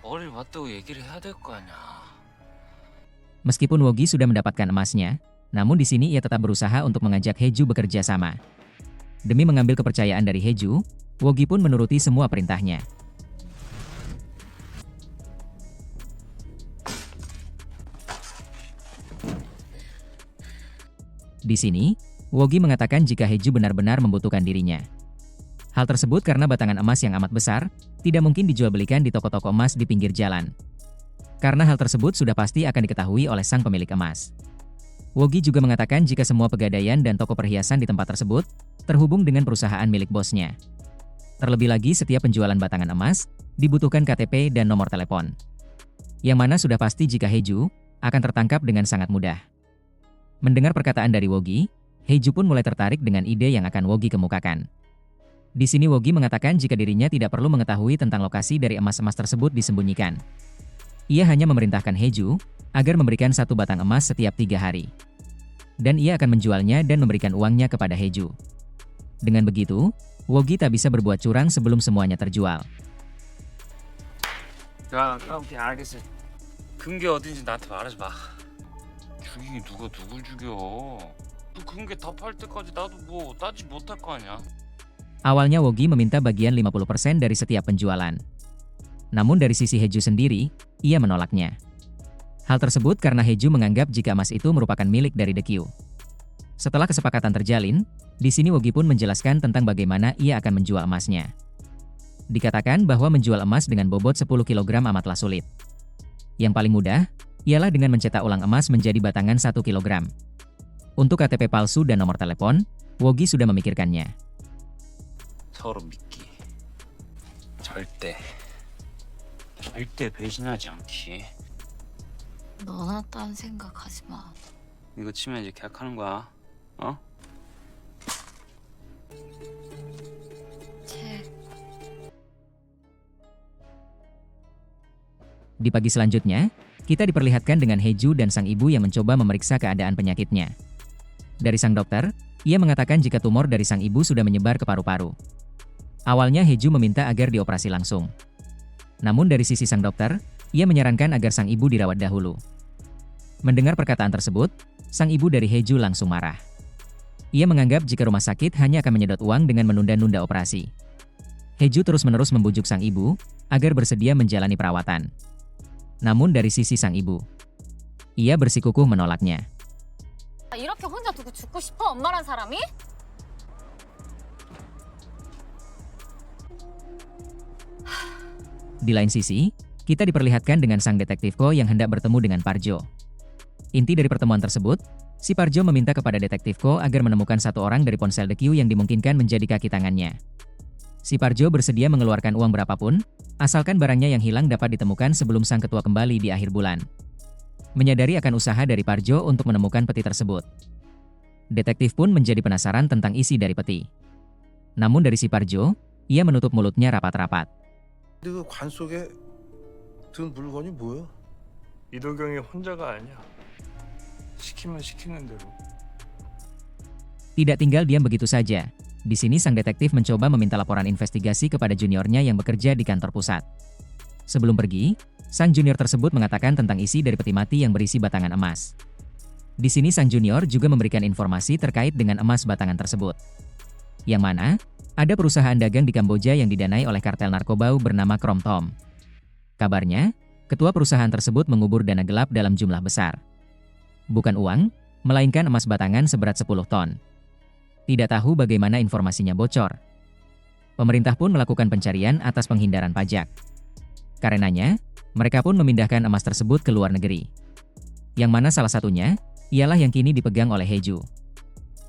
머리를 맞대고 얘기를 해야 될 거 아니야. Meskipun Wogi sudah mendapatkan emasnya, namun di sini ia tetap berusaha untuk mengajak Heju bekerja sama. Demi mengambil kepercayaan dari Heju, Wogi pun menuruti semua perintahnya. Di sini, Wogi mengatakan jika Heju benar-benar membutuhkan dirinya. Hal tersebut karena batangan emas yang amat besar, tidak mungkin dijual belikan di toko-toko emas di pinggir jalan. Karena hal tersebut sudah pasti akan diketahui oleh sang pemilik emas. Wogi juga mengatakan jika semua pegadaian dan toko perhiasan di tempat tersebut terhubung dengan perusahaan milik bosnya. Terlebih lagi setiap penjualan batangan emas dibutuhkan KTP dan nomor telepon. Yang mana sudah pasti jika Heju akan tertangkap dengan sangat mudah. Mendengar perkataan dari Wogi, Heju pun mulai tertarik dengan ide yang akan Wogi kemukakan. Di sini Wogi mengatakan jika dirinya tidak perlu mengetahui tentang lokasi dari emas-emas tersebut disembunyikan. Ia hanya memerintahkan Heju agar memberikan satu batang emas setiap 3 hari. Dan ia akan menjualnya dan memberikan uangnya kepada Heju. Dengan begitu, Wogi tak bisa berbuat curang sebelum semuanya terjual. 야, 오케이 알겠어. 근게 어딘지 나한테 말해줘봐. 죽이긴 누가 누굴 죽여? 그 근게 다 팔 때까지 나도 뭐 따지 못할 거 아니야. Awalnya Wogi meminta bagian 50% dari setiap penjualan. Namun dari sisi Heju sendiri, ia menolaknya. Hal tersebut karena Heju menganggap jika emas itu merupakan milik dari The Q. Setelah kesepakatan terjalin, di sini Wogi pun menjelaskan tentang bagaimana ia akan menjual emasnya. Dikatakan bahwa menjual emas dengan bobot 10 kg amatlah sulit. Yang paling mudah, ialah dengan mencetak ulang emas menjadi batangan 1 kg. Untuk KTP palsu dan nomor telepon, Wogi sudah memikirkannya. 서로 믿기. 절대 배신하지 않기. 너나 딴 생각하지 마. 이거 치면 이제 계약하는 거야. 어? 책. Di pagi selanjutnya, kita diperlihatkan dengan Heju dan sang ibu yang mencoba memeriksa keadaan penyakitnya. Dari sang dokter, ia mengatakan jika tumor dari sang ibu sudah menyebar ke paru-paru. Awalnya Heju meminta agar dioperasi langsung. Namun dari sisi sang dokter, ia menyarankan agar sang ibu dirawat dahulu. Mendengar perkataan tersebut, sang ibu dari Heju langsung marah. Ia menganggap jika rumah sakit hanya akan menyedot uang dengan menunda-nunda operasi. Heju terus-menerus membujuk sang ibu agar bersedia menjalani perawatan. Namun dari sisi sang ibu, ia bersikukuh menolaknya. 이렇게 혼자 두고 죽고 싶어? 엄마란 사람이? Di lain sisi, kita diperlihatkan dengan sang detektif Ko yang hendak bertemu dengan Parjo. Inti dari pertemuan tersebut, si Parjo meminta kepada detektif Ko agar menemukan satu orang dari ponsel The Q yang dimungkinkan menjadi kaki tangannya. Si Parjo bersedia mengeluarkan uang berapapun, asalkan barangnya yang hilang dapat ditemukan sebelum sang ketua kembali di akhir bulan. Menyadari akan usaha dari Parjo untuk menemukan peti tersebut, detektif pun menjadi penasaran tentang isi dari peti. Namun dari si Parjo, ia menutup mulutnya rapat-rapat. 근데 그 관 속에 든 물건이 뭐야? 이도경이 혼자가 아니야. 시키면 시키는 대로. Tidak tinggal diam begitu saja. Di sini sang detektif mencoba meminta laporan investigasi kepada juniornya yang bekerja di kantor pusat. Sebelum pergi, sang junior tersebut mengatakan tentang isi dari peti mati yang berisi batangan emas. Di sini sang junior juga memberikan informasi terkait dengan emas batangan tersebut. Yang mana, ada perusahaan dagang di Kamboja yang didanai oleh kartel narkoba bernama Krom Tom. Kabarnya, ketua perusahaan tersebut mengubur dana gelap dalam jumlah besar. Bukan uang, melainkan emas batangan seberat 10 ton. Tidak tahu bagaimana informasinya bocor. Pemerintah pun melakukan pencarian atas penghindaran pajak. Karenanya, mereka pun memindahkan emas tersebut ke luar negeri. Yang mana salah satunya, ialah yang kini dipegang oleh Heju.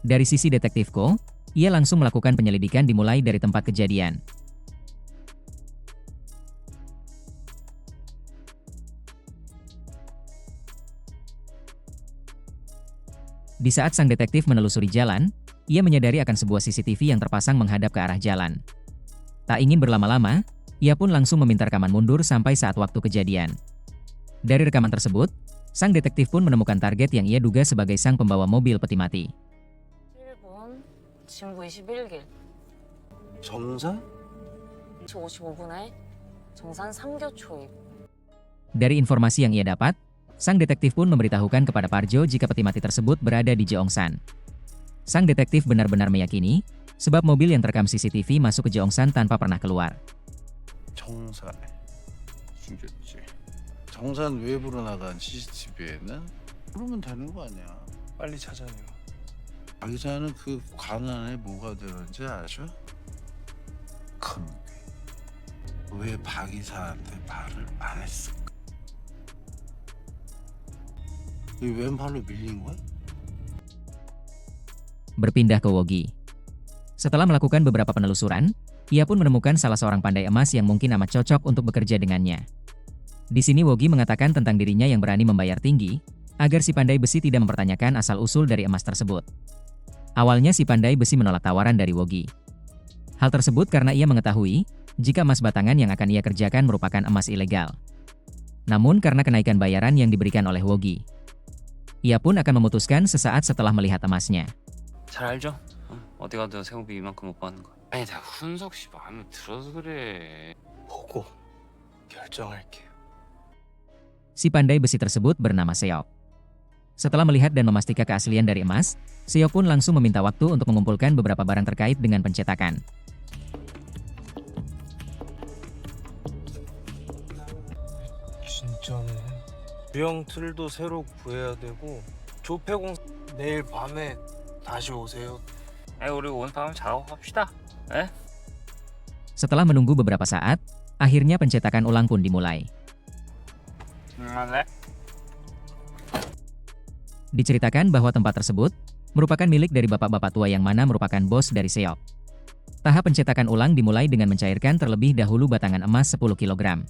Dari sisi detektif Ko, ia langsung melakukan penyelidikan dimulai dari tempat kejadian. Di saat sang detektif menelusuri jalan, ia menyadari akan sebuah CCTV yang terpasang menghadap ke arah jalan. Tak ingin berlama-lama, ia pun langsung meminta rekaman mundur sampai saat waktu kejadian. Dari rekaman tersebut, sang detektif pun menemukan target yang ia duga sebagai sang pembawa mobil peti mati. 일본 진구 21길 정산? 2시 55분에 정산 3교 초입. Dari informasi yang ia dapat, sang detektif pun memberitahukan kepada Parjo jika peti mati tersebut berada di Jeongsan. Sang detektif benar-benar meyakini, sebab mobil yang terekam CCTV masuk ke Jeongsan tanpa pernah keluar. 정산 숨겼지. 정산 외부로 나간 CCTV에는 그러면 되는 거 아니야. 빨리 찾아내요. 박 기자는 그 관안에 뭐가 되는지 아죠? 왜 박 기자한테 말을 안 했을까? 이 왼팔로 밀린 거야? Berpindah ke Wogi. Setelah melakukan beberapa penelusuran, ia pun menemukan salah seorang pandai emas yang mungkin amat cocok untuk bekerja dengannya. Di sini Wogi mengatakan tentang dirinya yang berani membayar tinggi, agar si pandai besi tidak mempertanyakan asal-usul dari emas tersebut. Awalnya si pandai besi menolak tawaran dari Wogi. Hal tersebut karena ia mengetahui, jika emas batangan yang akan ia kerjakan merupakan emas ilegal. Namun karena kenaikan bayaran yang diberikan oleh Wogi, ia pun akan memutuskan sesaat setelah melihat emasnya. 잘 알죠? 어디 가도 세우비 이만큼 못 받는 거. 아니 다 훈석 씨 마음에 들어서 그래. 보고 결정할게요. Si pandai besi tersebut bernama Seok. Setelah melihat dan memastikan keaslian dari emas, Seok pun langsung meminta waktu untuk mengumpulkan beberapa barang terkait dengan pencetakan. 진짜네. 유형 틀도 새로 구해야 되고 조폐공 내일 밤에 다시 오세요. 아니 우리 오늘 밤에 작업합시다. 에? Setelah menunggu beberapa saat, akhirnya pencetakan ulang pun dimulai. 네. Diceritakan bahwa tempat tersebut merupakan milik dari bapak-bapak tua yang mana merupakan bos dari Seok. Tahap pencetakan ulang dimulai dengan mencairkan terlebih dahulu batangan emas 10 kg.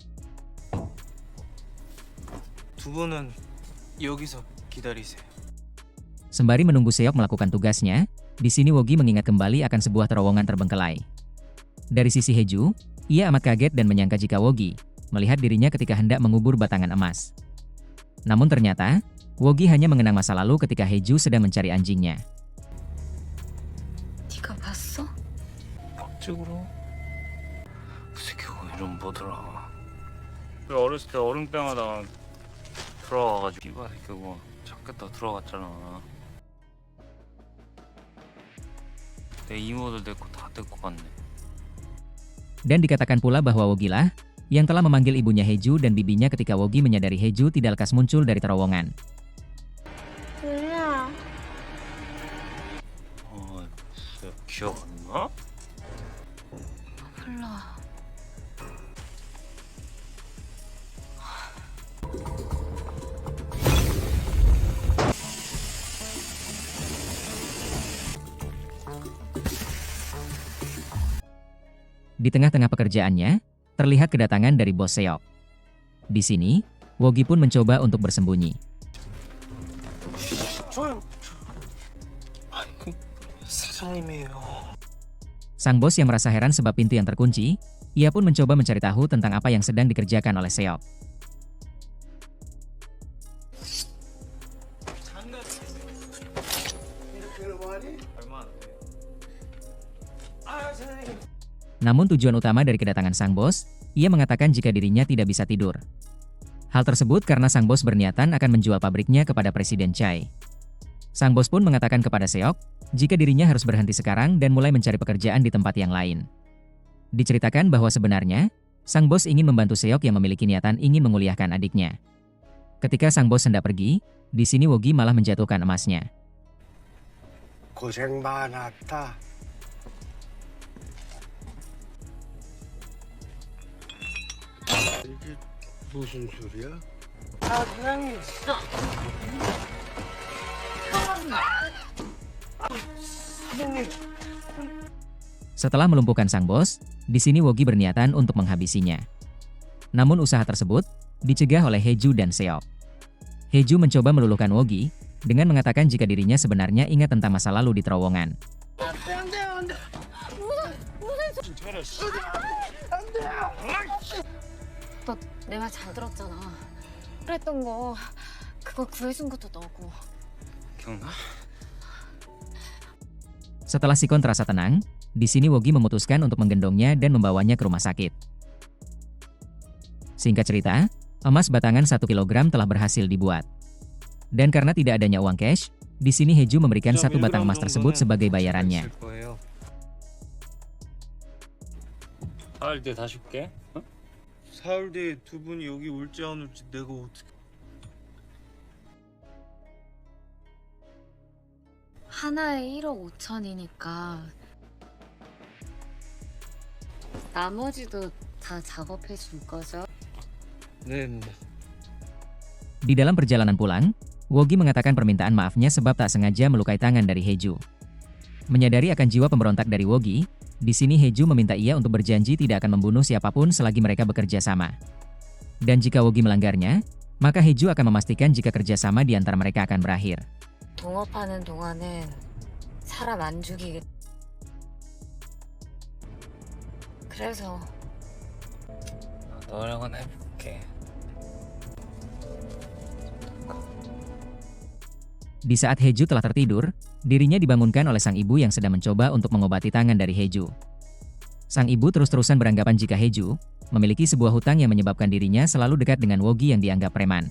두 분은 여기서 기다리세요. Sembari menunggu Seok melakukan tugasnya, di sini Wogi mengingat kembali akan sebuah terowongan terbengkelai. Dari sisi Heju, ia amat kaget dan menyangka jika Wogi melihat dirinya ketika hendak mengubur batangan emas. Namun ternyata, Wogi hanya mengenang masa lalu ketika Heju sedang mencari anjingnya. 네가 봤어? 박직으로 그 새끼가 이름 뭐더라. 그 어렸을 때 얼음병하다가 들어와가지고 이거 새끼고 찾겠다 들어갔잖아. 내 이모들 데리고 다 데리고 갔네. Dan dikatakan pula bahwa Wogilah yang telah memanggil ibunya Heju dan bibinya ketika Wogi menyadari Heju tidak lekas muncul dari terowongan. 뭐야? 진짜 기억 안 나? 몰라. Di tengah-tengah pekerjaannya, terlihat kedatangan dari bos Seok. Di sini, Wogi pun mencoba untuk bersembunyi. 저요. 아니 사장님이에요. Sang bos yang merasa heran sebab pintu yang terkunci, ia pun mencoba mencari tahu tentang apa yang sedang dikerjakan oleh Seok. 얼마 안 돼요. 아 사장님. Namun tujuan utama dari kedatangan sang bos, ia mengatakan jika dirinya tidak bisa tidur. Hal tersebut karena sang bos berniatan akan menjual pabriknya kepada Presiden Chai. Sang bos pun mengatakan kepada Seok, jika dirinya harus berhenti sekarang dan mulai mencari pekerjaan di tempat yang lain. Diceritakan bahwa sebenarnya, sang bos ingin membantu Seok yang memiliki niatan ingin menguliahkan adiknya. Ketika sang bos hendak pergi, di sini Wogi malah menjatuhkan emasnya. 고생 많았다. 이게 무슨 소리야? 아 사장님. 사장님. Setelah melumpuhkan sang bos, di sini Wogi berniatan untuk menghabisinya. Namun usaha tersebut dicegah oleh Heju dan Seok. Heju mencoba meluluhkan Wogi dengan mengatakan jika dirinya sebenarnya ingat tentang masa lalu di terowongan. 너 내 말 잘 들었잖아. 그랬던 거 그거 구해준 것도 너고. 기억나? Setelah Sikon terasa tenang, di sini Wogi memutuskan untuk menggendongnya dan membawanya ke rumah sakit. Singkat cerita, emas batangan 1 kilogram telah berhasil dibuat. Dan karena tidak adanya uang cash, di sini Heju memberikan 1 batang emas tersebut sebagai bayarannya. 사흘 뒤에 다시 올게. 사흘 뒤에 두 분이 여기 올지 안 올지 내가 어떻게? 하나에 1억 5천이니까 나머지도 다 작업해 줄 거죠? 네. Di dalam perjalanan pulang, Wogi mengatakan permintaan maafnya sebab tak sengaja melukai tangan dari Heju. Menyadari akan jiwa pemberontak dari Wogi, di sini Heju meminta ia untuk berjanji tidak akan membunuh siapapun selagi mereka bekerja sama. Dan jika Wogi melanggarnya, maka Heju akan memastikan jika kerjasama di antara mereka akan berakhir. 동업하는 동안은 사람 안 죽이겠. 그래서 노력은 해볼게. Di saat Heju telah tertidur, dirinya dibangunkan oleh sang ibu yang sedang mencoba untuk mengobati tangan dari Heju. Sang ibu terus-terusan beranggapan jika Heju memiliki sebuah hutang yang menyebabkan dirinya selalu dekat dengan Wogi yang dianggap preman.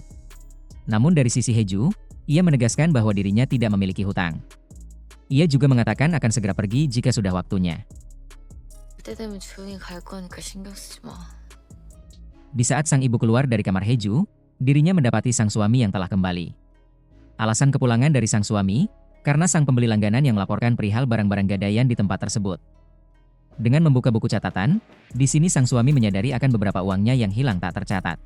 Namun dari sisi Heju, ia menegaskan bahwa dirinya tidak memiliki hutang. Ia juga mengatakan akan segera pergi jika sudah waktunya. 그때 되면 조용히 갈 거니까 신경 쓰지 마. Di saat sang ibu keluar dari kamar Heju, dirinya mendapati sang suami yang telah kembali. Alasan kepulangan dari sang suami, karena sang pembeli langganan yang melaporkan perihal barang-barang gadaian di tempat tersebut. Dengan membuka buku catatan, di sini sang suami menyadari akan beberapa uangnya yang hilang tak tercatat.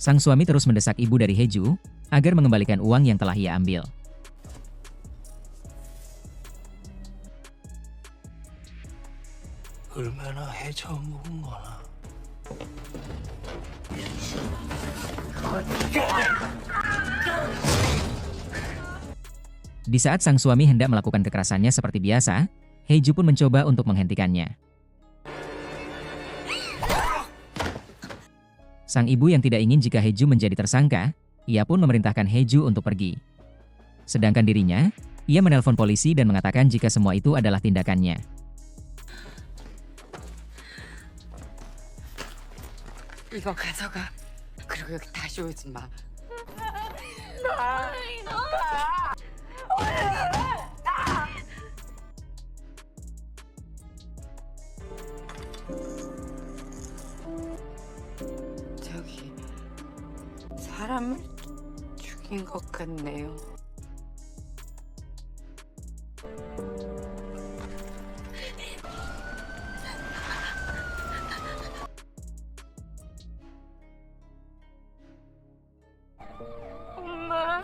Sang suami terus mendesak ibu dari Heju agar mengembalikan uang yang telah ia ambil. 얼마나 해쳐먹은 거나. Di saat sang suami hendak melakukan kekerasannya seperti biasa, Heju pun mencoba untuk menghentikannya. Sang ibu yang tidak ingin jika Heju menjadi tersangka, ia pun memerintahkan Heju untuk pergi. Sedangkan dirinya, ia menelpon polisi dan mengatakan jika semua itu adalah tindakannya. 이거 가져가. 그리고 여기 다시 오지 마. 저기 사람을 죽인 것 같네요. 엄마.